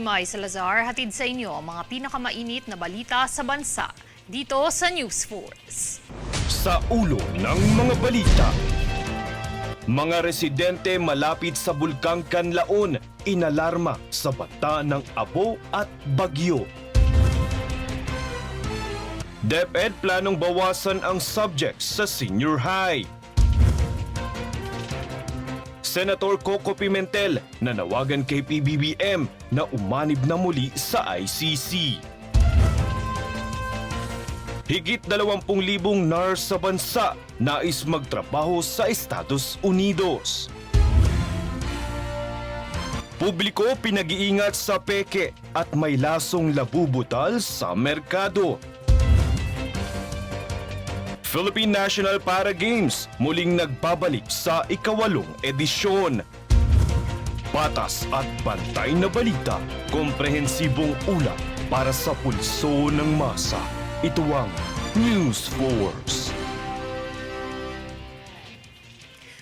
May Salazar, hatid sa inyo ang mga pinakamainit na balita sa bansa dito sa News Force. Sa ulo ng mga balita, mga residente malapit sa Bulkang Kanlaon inalarma sa banta ng abo at bagyo. DepEd planong bawasan ang subjects sa senior high. Senator Coco Pimentel nanawagan kay PBBM na umanib na muli sa ICC. Higit 20,000 nurse sa bansa nais magtrabaho sa Estados Unidos. Publiko pinag-iingat sa peke at may lasong labubutal sa merkado. Philippine National Para Games muling nagbabalik sa ika-8 edisyon. Patas at bantay na balita, komprehensibong ulat para sa pulso ng masa. Ito ang News Force.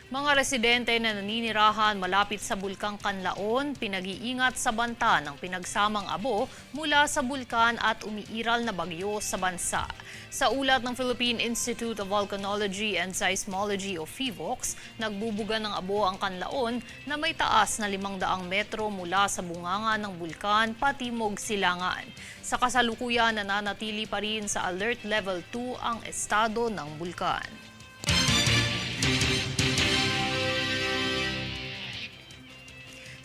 Mga residente na naninirahan malapit sa Bulkang Kanlaon, pinag-iingat sa banta ng pinagsamang abo mula sa bulkan at umiiral na bagyo sa bansa. Sa ulat ng Philippine Institute of Volcanology and Seismology o PHIVOLCS, nagbubuga ng abo ang Kanlaon na may taas na 500 metro mula sa bunganga ng bulkan patimog silangan. Sa kasalukuyan, nananatili pa rin sa Alert Level 2 ang estado ng bulkan.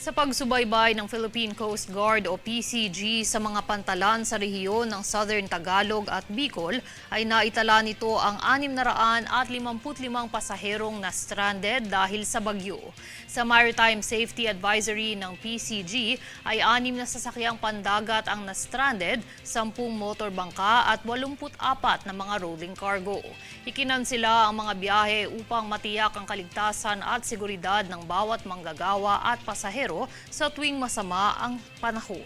Sa pagsubaybay ng Philippine Coast Guard o PCG sa mga pantalan sa rehiyon ng Southern Tagalog at Bicol, ay naitala nito ang 655 pasaherong na stranded dahil sa bagyo. Sa Maritime Safety Advisory ng PCG ay 6 na sasakyang pandagat ang na-stranded, 10 motor bangka at 84 na mga rolling cargo. Ikinansela ang mga biyahe upang matiyak ang kaligtasan at seguridad ng bawat manggagawa at pasahero sa tuwing masama ang panahon.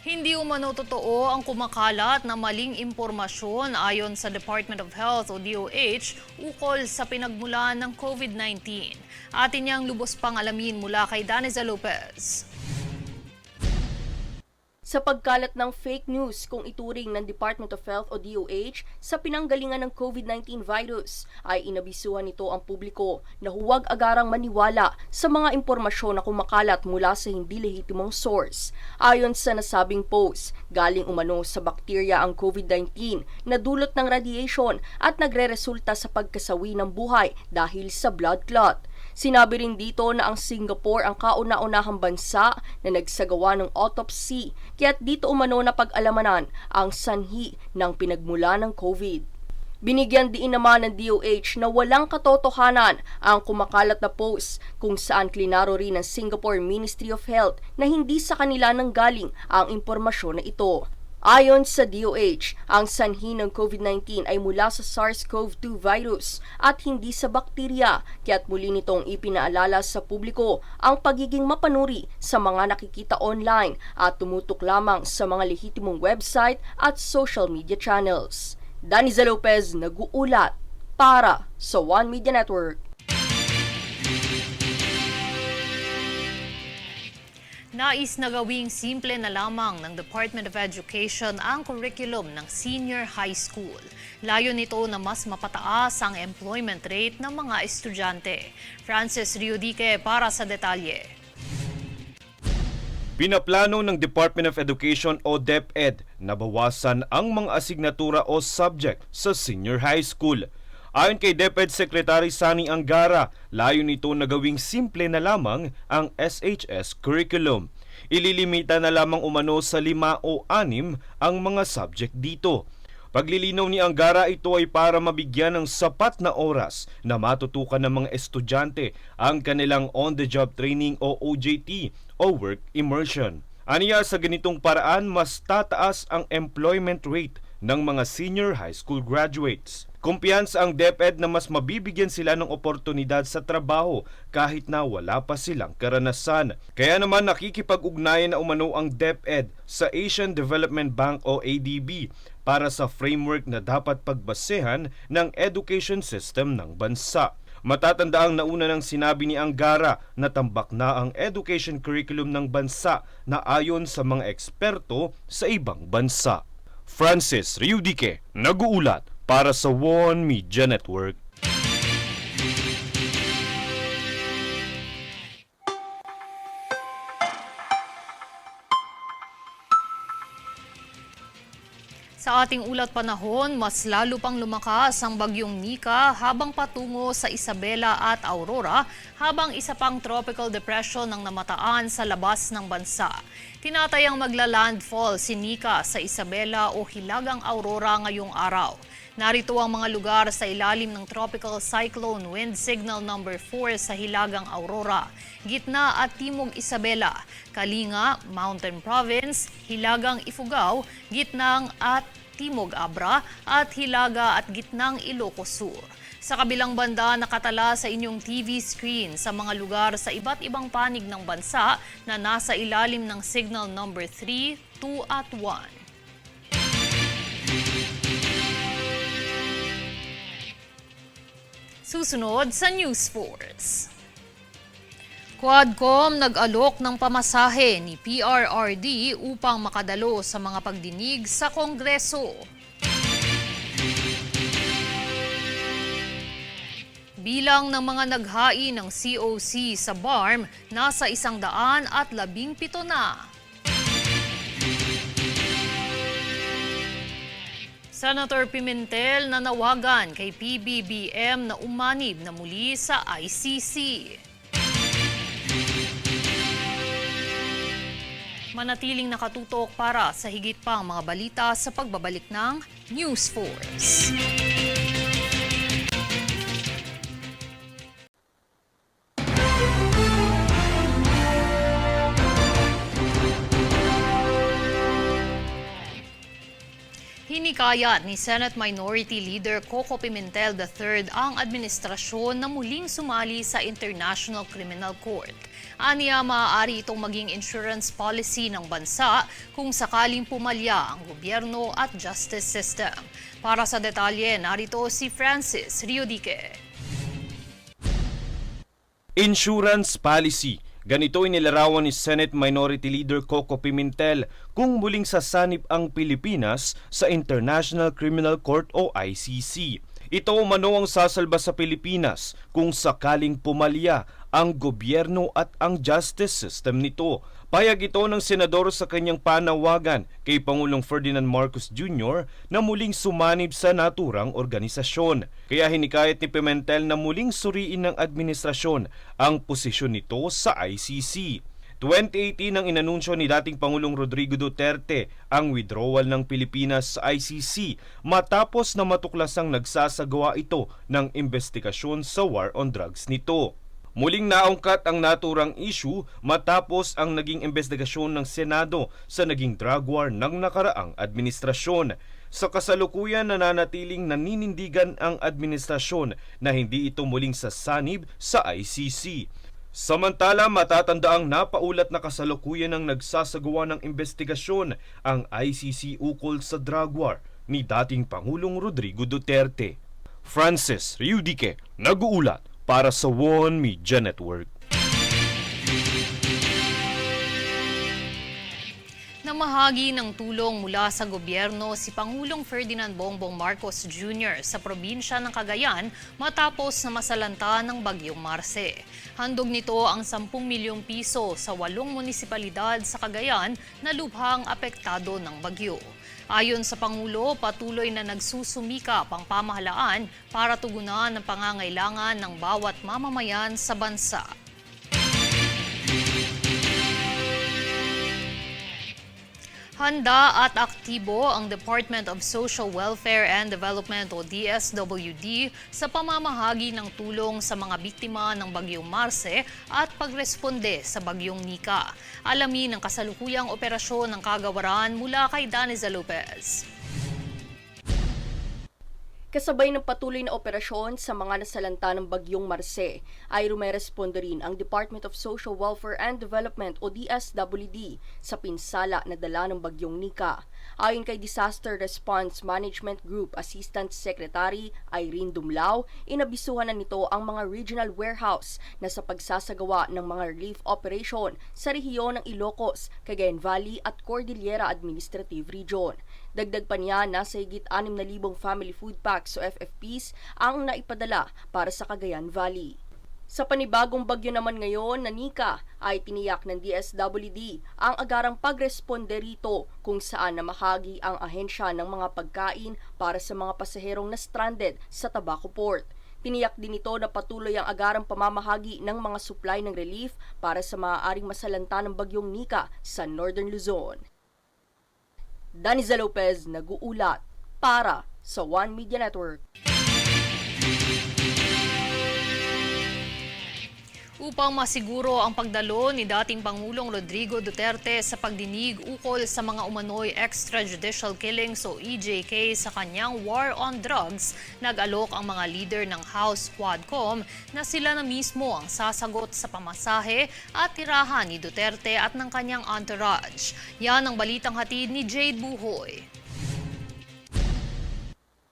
Hindi umano totoo ang kumakalat na maling impormasyon ayon sa Department of Health o DOH ukol sa pinagmulan ng COVID-19. Atin niyang lubos pang alamin mula kay Daniza Lopez. Sa pagkalat ng fake news kung ituring ng Department of Health o DOH sa pinanggalingan ng COVID-19 virus, ay inabisuhan nito ang publiko na huwag agarang maniwala sa mga impormasyon na kumakalat mula sa hindi lehitimong source. Ayon sa nasabing post, galing umano sa bakterya ang COVID-19 na dulot ng radiation at nagreresulta sa pagkasawi ng buhay dahil sa blood clot. Sinabi rin dito na ang Singapore ang kauna-unahang bansa na nagsagawa ng autopsy, kaya't dito umano na pag-alamanan ang sanhi ng pinagmula ng COVID. Binigyan din naman ng DOH na walang katotohanan ang kumakalat na post kung saan klinaro rin ng Singapore Ministry of Health na hindi sa kanila nanggaling ang impormasyon na ito. Ayon sa DOH, ang sanhi ng COVID-19 ay mula sa SARS-CoV-2 virus at hindi sa bakterya, kaya't muli nitong ipinaalala sa publiko ang pagiging mapanuri sa mga nakikita online at tumutok lamang sa mga lehitimong website at social media channels. Daniza Lopez, nag-uulat para sa One Media Network. Nais na gawing simple na lamang ng Department of Education ang curriculum ng senior high school. Layo nito na mas mapataas ang employment rate ng mga estudyante. Francis Riodique para sa detalye. Pinaplano ng Department of Education o DepEd na bawasan ang mga asignatura o subject sa senior high school. Ayon kay DepEd Secretary Sani Angara, layo nito na gawing simple na lamang ang SHS curriculum. Ililimita na lamang umano sa 5 o 6 ang mga subject dito. Paglilinaw ni Angara, ito ay para mabigyan ng sapat na oras na matutukan ng mga estudyante ang kanilang on-the-job training o OJT o work immersion. Aniya, sa ganitong paraan, mas tataas ang employment rate ng mga senior high school graduates. Kumpiyansa ang DepEd na mas mabibigyan sila ng oportunidad sa trabaho kahit na wala pa silang karanasan. Kaya naman nakikipag-ugnayan na umano ang DepEd sa Asian Development Bank o ADB para sa framework na dapat pagbasehan ng education system ng bansa. Matatandaang nauna nang sinabi ni Angara na tambak na ang education curriculum ng bansa na ayon sa mga eksperto sa ibang bansa. Francis Riudique, nag-uulat para sa One Media Network. Sa ating ulat panahon, mas lalo pang lumakas ang bagyong Nika habang patungo sa Isabela at Aurora, habang isa pang tropical depression ang namataan sa labas ng bansa. Tinatayang magla-landfall si Nika sa Isabela o Hilagang Aurora ngayong araw. Narito ang mga lugar sa ilalim ng Tropical Cyclone Wind Signal number 4 sa Hilagang Aurora, Gitna at Timog Isabela, Kalinga, Mountain Province, Hilagang Ifugao, Gitnang at Timog Abra at Hilaga at Gitnang Ilocos Sur. Sa kabilang banda, nakatala sa inyong TV screen sa mga lugar sa iba't ibang panig ng bansa na nasa ilalim ng Signal number 3, 2 at 1. Susunod sa News Force. Quadcom nag-alok ng pamasahe ni PRRD upang makadalo sa mga pagdinig sa Kongreso. Bilang ng mga naghain ng COC sa BARM, nasa 117 na. Senator Pimentel nanawagan kay PBBM na umanib na muli sa ICC. Manatiling nakatutok para sa higit pang mga balita sa pagbabalik ng News Force. Hinikayat ni Senate Minority Leader Coco Pimentel III ang administrasyon na muling sumali sa International Criminal Court. Aniya, maaari itong maging insurance policy ng bansa kung sakaling pumalya ang gobyerno at justice system. Para sa detalye, narito si Francis Riudique. Insurance policy. Ganito inilarawan ni Senate Minority Leader Coco Pimentel kung muling sasanib ang Pilipinas sa International Criminal Court o ICC. Ito umano ang sasalba sa Pilipinas kung sakaling pumalya ang gobyerno at ang justice system nito. Payag ito ng senador sa kanyang panawagan kay Pangulong Ferdinand Marcos Jr. na muling sumanib sa naturang organisasyon. Kaya hinikayat ni Pimentel na muling suriin ng administrasyon ang posisyon nito sa ICC. 2018 nang inanunsyo ni dating Pangulong Rodrigo Duterte ang withdrawal ng Pilipinas sa ICC matapos na matuklasang nagsasagawa ito ng investigasyon sa war on drugs nito. Muling naungkat ang naturang issue matapos ang naging investigasyon ng Senado sa naging drug war ng nakaraang administrasyon. Sa kasalukuyan, nananatiling naninindigan ang administrasyon na hindi ito muling sasanib sa ICC. Samantala, matatandaang napaulat na kasalukuyan ng nagsasagawa ng investigasyon ang ICC ukol sa drug war ni dating Pangulong Rodrigo Duterte. Francis Riudique, nag-uulat para sa One Media Network. Namahagi ng tulong mula sa gobyerno si Pangulong Ferdinand Bongbong Marcos Jr. sa probinsya ng Cagayan matapos na masalanta ng Bagyong Marce. Handog nito ang 10 milyong piso sa 8 munisipalidad sa Cagayan na lubhang apektado ng bagyo. Ayon sa Pangulo, patuloy na nagsusumikap ang pamahalaan para tugunan ang pangangailangan ng bawat mamamayan sa bansa. Handa at aktibo ang Department of Social Welfare and Development o DSWD sa pamamahagi ng tulong sa mga biktima ng Bagyong Marce at pagresponde sa Bagyong Nika. Alamin ang kasalukuyang operasyon ng kagawaran mula kay Daniza Lopez. Kasabay ng patuloy na operasyon sa mga nasalanta ng Bagyong Marce, ay rumeresponde rin ang Department of Social Welfare and Development o DSWD sa pinsala na dala ng Bagyong Nika. Ayon kay Disaster Response Management Group Assistant Secretary Irene Dumlao, inabisuhan na nito ang mga regional warehouse na sa pagsasagawa ng mga relief operation sa rehiyon ng Ilocos, Cagayan Valley at Cordillera Administrative Region. Dagdag pa niya na sa higit 6,000 family food packs o FFPs ang naipadala para sa Cagayan Valley. Sa panibagong bagyo naman ngayon na Nika ay tiniyak ng DSWD ang agarang pagresponde rito kung saan namahagi ang ahensya ng mga pagkain para sa mga pasaherong na stranded sa Tabaco Port. Tiniyak din ito na patuloy ang agarang pamamahagi ng mga supply ng relief para sa maaaring masalanta ng bagyong Nika sa Northern Luzon. Daniza Lopez nag-uulat para sa One Media Network. Upang masiguro ang pagdalo ni dating Pangulong Rodrigo Duterte sa pagdinig ukol sa mga umano'y extrajudicial killings o EJK sa kanyang war on drugs, nag-alok ang mga leader ng House Quadcom na sila na mismo ang sasagot sa pamasahe at tirahan ni Duterte at ng kanyang entourage. Yan ang balitang hatid ni Jade Buhoy.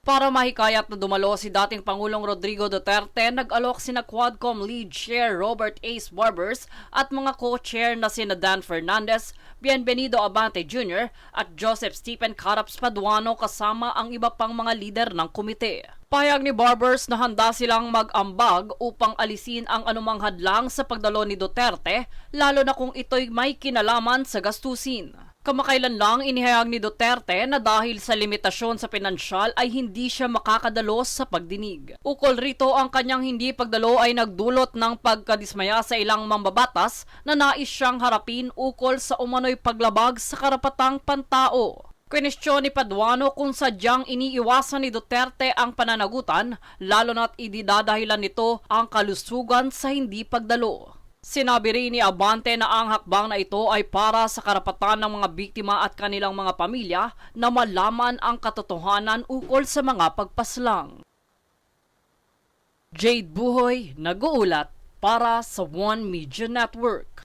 Para mahikayat na dumalo si dating Pangulong Rodrigo Duterte, nag-alok sina Quadcom Lead Chair Robert Ace Barbers at mga co-chair na sina Dan Fernandez, Bienvenido Abante Jr. at Joseph Stephen Caraps Paduano kasama ang iba pang mga lider ng komite. Pahayag ni Barbers na handa silang mag-ambag upang alisin ang anumang hadlang sa pagdalo ni Duterte, lalo na kung ito'y may kinalaman sa gastusin. Kamakailan lang inihayag ni Duterte na dahil sa limitasyon sa pinansyal ay hindi siya makakadalo sa pagdinig. Ukol rito ang kanyang hindi pagdalo ay nagdulot ng pagkadismaya sa ilang mambabatas na nais siyang harapin ukol sa umano'y paglabag sa karapatang pantao. Kwenestyon ni Paduano kung sadyang iniiwasan ni Duterte ang pananagutan, lalo na't ididadahilan nito ang kalusugan sa hindi pagdalo. Sinabi rin ni Abante na ang hakbang na ito ay para sa karapatan ng mga biktima at kanilang mga pamilya na malaman ang katotohanan ukol sa mga pagpaslang. Jade Buhoy, nag-uulat para sa One Media Network.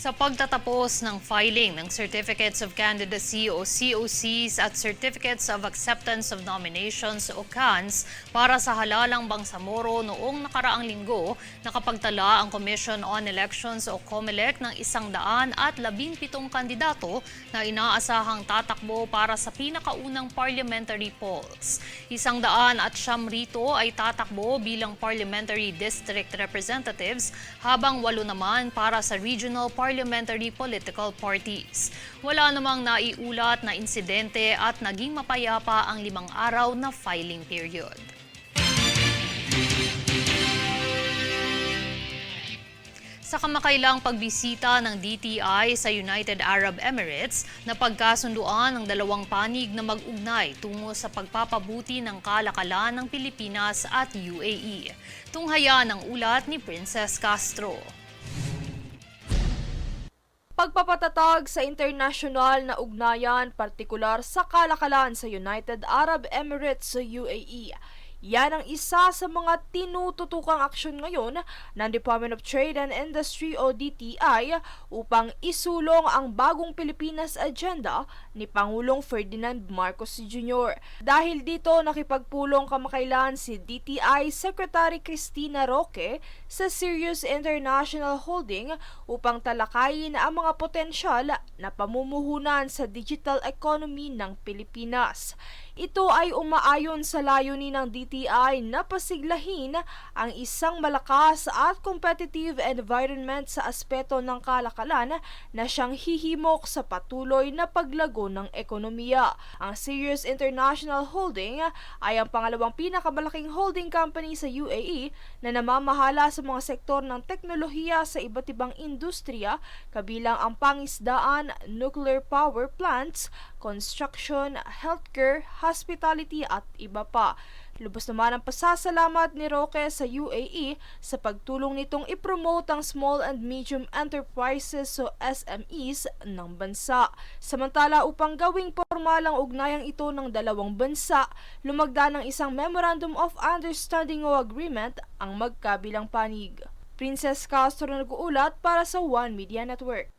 Sa pagtatapos ng filing ng Certificates of Candidacy o COCs at Certificates of Acceptance of Nominations o CANs para sa halalang Bangsamoro noong nakaraang linggo, nakapagtala ang Commission on Elections o COMELEC ng 117 kandidato na inaasahang tatakbo para sa pinakaunang parliamentary polls. 109 rito ay tatakbo bilang parliamentary district representatives habang 8 naman para sa regional parliamentary political parties. Wala namang naiulat na insidente at naging mapayapa ang 5 araw na filing period. Sa kamakailang pagbisita ng DTI sa United Arab Emirates, napagkasunduan ang dalawang panig na mag-ugnay tungo sa pagpapabuti ng kalakalan ng Pilipinas at UAE. Tunghaya ng ulat ni Princess Castro. Pagpapatatag sa internasyonal na ugnayan, partikular sa kalakalan sa United Arab Emirates sa UAE. Yan ang isa sa mga tinututukang aksyon ngayon ng Department of Trade and Industry o DTI upang isulong ang bagong Pilipinas Agenda ni Pangulong Ferdinand Marcos Jr. Dahil dito nakipagpulong kamakailan si DTI Secretary Cristina Roque sa Sirius International Holding upang talakayin ang mga potensyal na pamumuhunan sa digital economy ng Pilipinas. Ito ay umaayon sa layunin ng DTI na pasiglahin ang isang malakas at competitive environment sa aspeto ng kalakalan na siyang hihimok sa patuloy na paglago ng ekonomiya. Ang Sirius International Holding ay ang pangalawang pinakamalaking holding company sa UAE na namamahala sa mga sektor ng teknolohiya sa iba't ibang industriya, kabilang ang pangisdaan, nuclear power plants, construction, healthcare, hospitality at iba pa. Lubos naman ang pasasalamat ni Roque sa UAE sa pagtulong nitong ipromote ang small and medium enterprises o SMEs ng bansa. Samantala, upang gawing formal ang ugnayang ito ng dalawang bansa, lumagda ng isang Memorandum of Understanding o Agreement ang magkabilang panig. Princess Castro nag-uulat para sa One Media Network.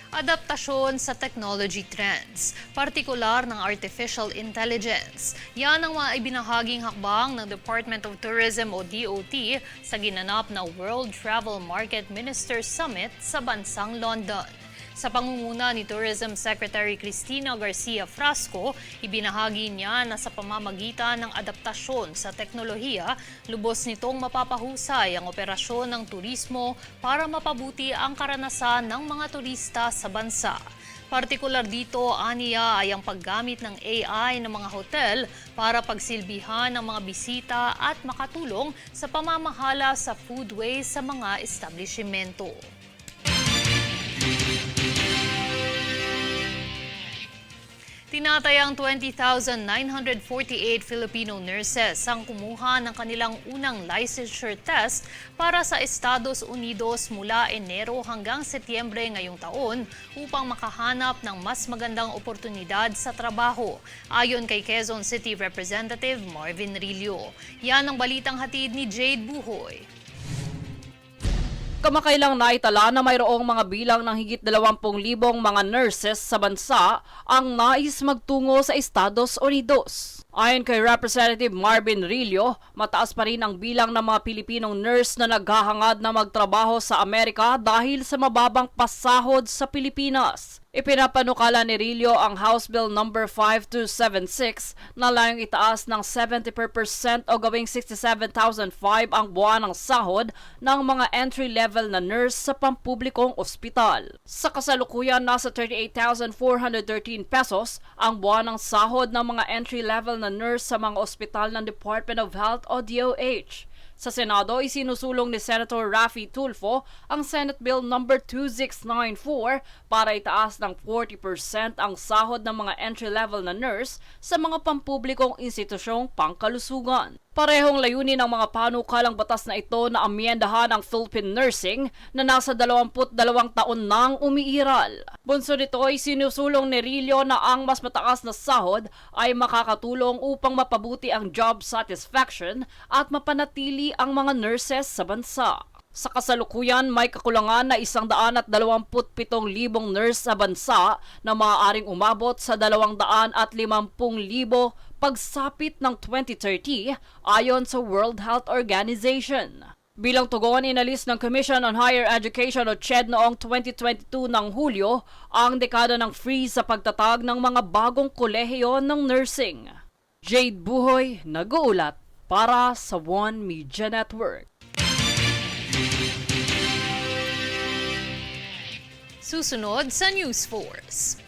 Adaptasyon sa technology trends, partikular ng artificial intelligence. Yan ang mga ibinahaging hakbang ng Department of Tourism o DOT sa ginanap na World Travel Market Ministers Summit sa bansang London. Sa pangunguna ni Tourism Secretary Cristina Garcia Frasco, ibinahagi niya na sa pamamagitan ng adaptasyon sa teknolohiya, lubos nitong mapapahusay ang operasyon ng turismo para mapabuti ang karanasan ng mga turista sa bansa. Partikular dito, aniya ay ang paggamit ng AI ng mga hotel para pagsilbihan ng mga bisita at makatulong sa pamamahala sa food waste sa mga establishmento. Tinatayang 20,948 Filipino nurses ang kumuha ng kanilang unang licensure test para sa Estados Unidos mula Enero hanggang Setyembre ngayong taon upang makahanap ng mas magandang oportunidad sa trabaho, ayon kay Quezon City Representative Marvin Rillo. Yan ang balitang hatid ni Jade Buhoy. Kamakailang naitala na mayroong mga bilang ng higit 20,000 mga nurses sa bansa ang nais magtungo sa Estados Unidos. Ayon kay Representative Marvin Rillo, mataas pa rin ang bilang ng mga Pilipinong nurse na naghahangad na magtrabaho sa Amerika dahil sa mababang pasahod sa Pilipinas. Ipinapanukala ni Rillo ang House Bill No. 5276 na layong itaas ng 70% o gawing 67,005 ang buwanang sahod ng mga entry-level na nurse sa pampublikong ospital. Sa kasalukuyan, nasa 38,413 pesos ang buwanang sahod ng mga entry-level na nurse sa mga ospital ng Department of Health o DOH. Sa Senado, isinusulong ni Senator Raffy Tulfo ang Senate Bill No. 2694 para itaas ng 40% ang sahod ng mga entry-level na nurse sa mga pampublikong institusyong pangkalusugan. Parehong layunin ng mga panukalang batas na ito na amyendahan ang Philippine Nursing na nasa 22 taon nang umiiral. Bunso nito ay sinusulong ni Rillo na ang mas mataas na sahod ay makakatulong upang mapabuti ang job satisfaction at mapanatili ang mga nurses sa bansa. Sa kasalukuyan, may kakulangan na 127,000 nurse sa bansa na maaaring umabot sa 250,000 pagsapit ng 2030 ayon sa World Health Organization. Bilang tugon, inalis ng Commission on Higher Education o CHED noong 2022 ng Hulyo ang dekada ng free sa pagtatag ng mga bagong kolehiyo ng nursing. Jade Buhoy, nag-uulat para sa One Media Network. Susunod sa News Force.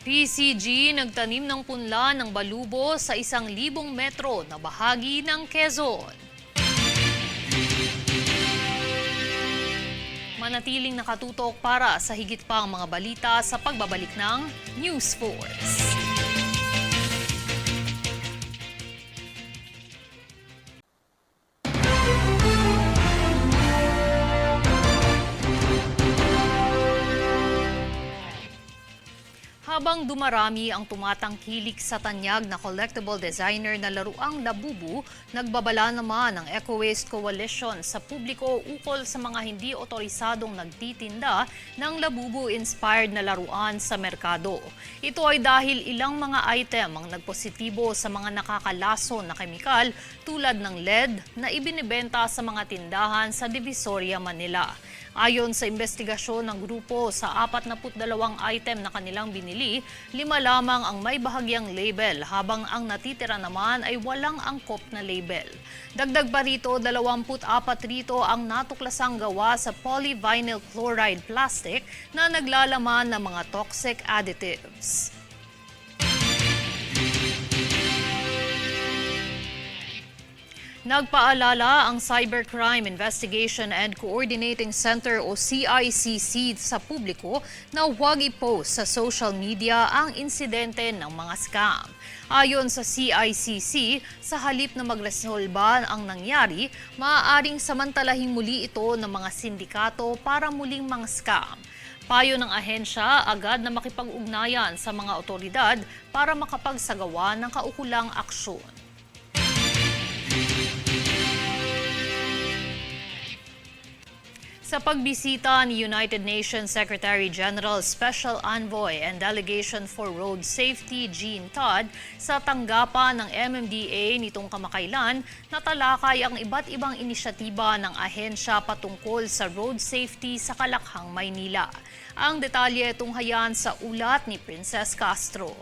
PCG nagtanim ng punla ng balubo sa 1,000 metro na bahagi ng Quezon. Manatiling nakatutok para sa higit pang mga balita sa pagbabalik ng News Force. Habang dumarami ang tumatangkilik sa tanyag na collectible designer na laruang Labubu, nagbabala naman ang Eco Waste Coalition sa publiko ukol sa mga hindi otorisadong nagtitinda ng Labubu-inspired na laruan sa merkado. Ito ay dahil ilang mga item ang nagpositibo sa mga nakakalason na kemikal tulad ng lead na ibinibenta sa mga tindahan sa Divisoria, Manila. Ayon sa investigasyon ng grupo, sa 42 item na kanilang binili, 5 lamang ang may bahagyang label habang ang natitira naman ay walang angkop na label. Dagdag pa rito, 24 rito ang natuklasang gawa sa polyvinyl chloride plastic na naglalaman ng mga toxic additives. Nagpaalala ang Cybercrime Investigation and Coordinating Center o CICC sa publiko na huwag i-post sa social media ang insidente ng mga scam. Ayon sa CICC, sa halip na magresolba ang nangyari, maaaring samantalahin muli ito ng mga sindikato para muling mga scam. Payo ng ahensya agad na makipag-ugnayan sa mga otoridad para makapagsagawa ng kaukulang aksyon. Sa pagbisita ni United Nations Secretary General Special Envoy and Delegation for Road Safety Jean Todd sa tanggapan ng MMDA nitong kamakailan, natalakay ang iba't ibang inisyatiba ng ahensya patungkol sa road safety sa Kalakhang, Maynila. Ang detalye tunghayan sa ulat ni Princess Castro.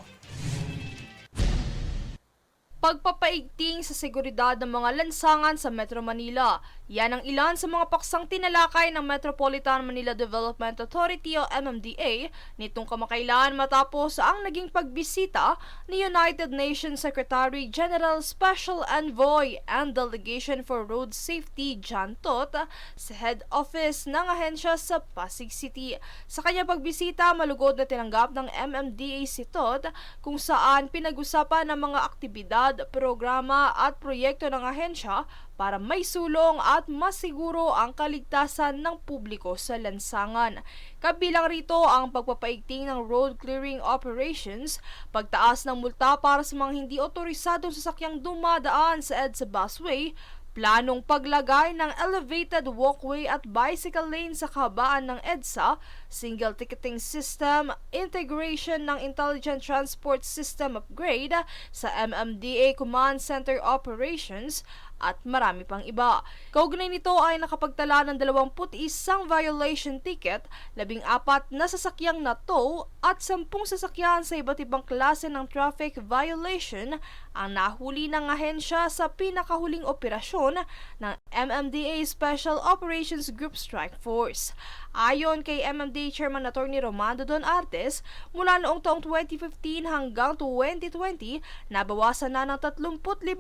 Pagpapaigting sa seguridad ng mga lansangan sa Metro Manila. Yan ang ilan sa mga paksang tinalakay ng Metropolitan Manila Development Authority o MMDA nitong kamakailan matapos ang naging pagbisita ni United Nations Secretary General Special Envoy and Delegation for Road Safety Jean Todt sa head office ng ahensya sa Pasig City. Sa kanya pagbisita, malugod na tinanggap ng MMDA si Todt kung saan pinag-usapan ng mga aktibidad, programa at proyekto ng ahensya para may sulong at masiguro ang kaligtasan ng publiko sa lansangan. Kabilang rito ang pagpapaigting ng road clearing operations, pagtaas ng multa para sa mga hindi otorisadong sasakyang dumadaan sa EDSA busway, planong paglagay ng elevated walkway at bicycle lane sa kahabaan ng EDSA, single ticketing system, integration ng Intelligent Transport System upgrade sa MMDA Command Center Operations, at marami pang iba. Kaugnay nito ay nakapagtala ng 21 violation ticket, 14 na sasakyang na tow at 10 sasakyan sa iba't ibang klase ng traffic violation ang nahuli ng ahensya sa pinakahuling operasyon ng MMDA Special Operations Group Strike Force. Ayon kay MMDA Chairman Attorney Romando Don Artes, mula noong taong 2015 hanggang 2020, nabawasan na ng 35%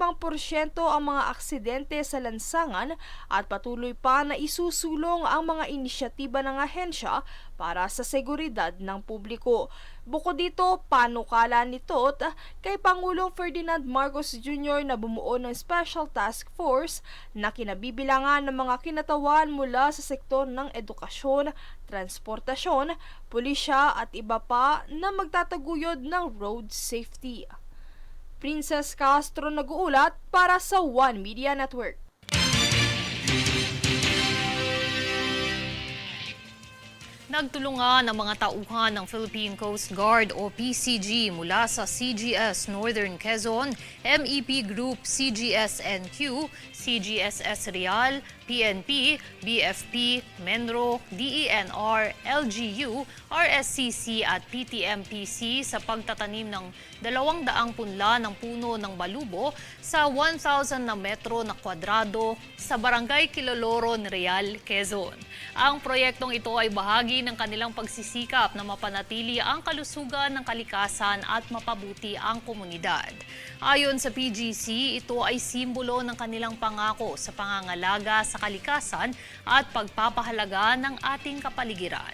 ang mga aksidente sa lansangan at patuloy pa na isusulong ang mga inisyatiba ng ahensya para sa seguridad ng publiko. Bukod dito, panukala ni Todt kay Pangulong Ferdinand Marcos Jr. na bumuo ng Special Task Force na kinabibilangan ng mga kinatawan mula sa sektor ng edukasyon, transportasyon, pulisya at iba pa na magtataguyod ng road safety. Princess Castro nag-uulat para sa One Media Network. Nagtulungan ang mga tauhan ng Philippine Coast Guard o PCG mula sa CGS Northern Quezon, MEP Group CGS-NQ, CGSS Real, PNP, BFP, Menro, DENR, LGU, RSCC at PTMPC sa pagtatanim ng 200 punla ng puno ng balubo sa 1,000 na metro na kwadrado sa Barangay Kiloloron, Real, Quezon. Ang proyektong ito ay bahagi ng kanilang pagsisikap na mapanatili ang kalusugan ng kalikasan at mapabuti ang komunidad. Ayon sa PGC, ito ay simbolo ng kanilang pangako sa pangangalaga sa kalikasan at pagpapahalaga ng ating kapaligiran.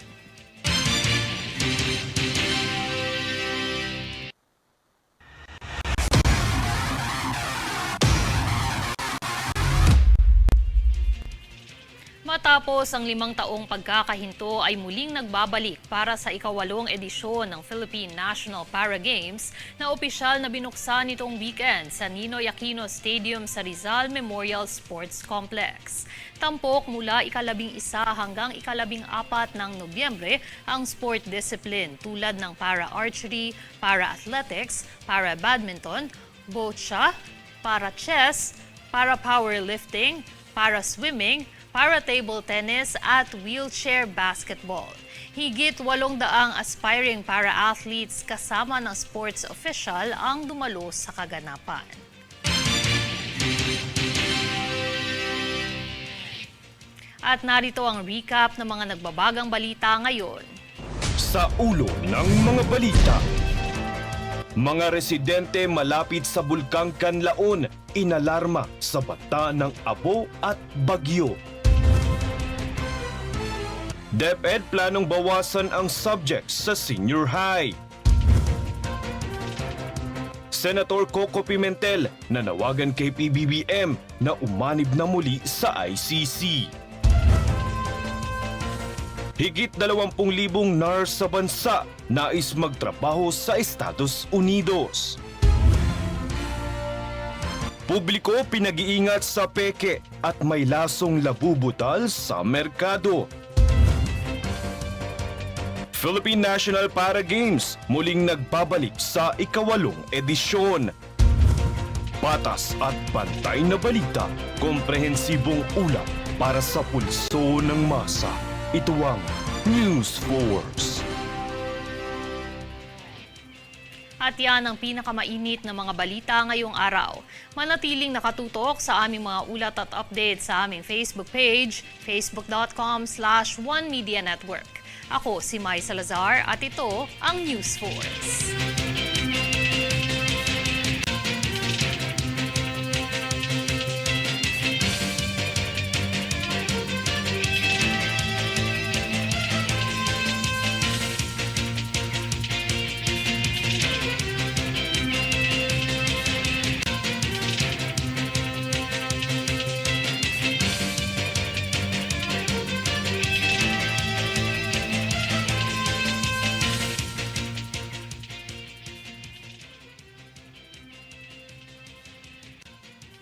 Matapos ang 5 taong pagkakahinto ay muling nagbabalik para sa ika-8 edisyon ng Philippine National Para Games na opisyal na binuksan nitong weekend sa Ninoy Aquino Stadium sa Rizal Memorial Sports Complex. Tampok mula ika-11 hanggang ika-14 ng Nobyembre ang sport discipline tulad ng para-archery, para-athletics, para-badminton, boccia, para-chess, para-powerlifting, para-swimming, para table tennis at wheelchair basketball. Higit 800 aspiring para-athletes kasama ng sports official ang dumalo sa kaganapan. At narito ang recap ng mga nagbabagang balita ngayon. Sa ulo ng mga balita. Mga residente malapit sa Bulkang Kanlaon, inalarma sa banta ng abo at bagyo. DepEd planong bawasan ang subjects sa senior high. Senator Coco Pimentel nanawagan kay PBBM na umanib na muli sa ICC. Higit 20,000 nurse sa bansa nais magtrabaho sa Estados Unidos. Publiko pinag-iingat sa peke at may lasong labubutal sa merkado. Philippine National Para Games muling nagbabalik sa ika-8 edisyon. Patas at bantay na balita, komprehensibong ulat para sa pulso ng masa. Ito ang News Force. At yan ang pinakamainit na mga balita ngayong araw. Manatiling nakatutok sa aming mga ulat at update sa aming Facebook page, facebook.com/OneMediaNetwork. Ako si Mai Salazar at ito ang News Force.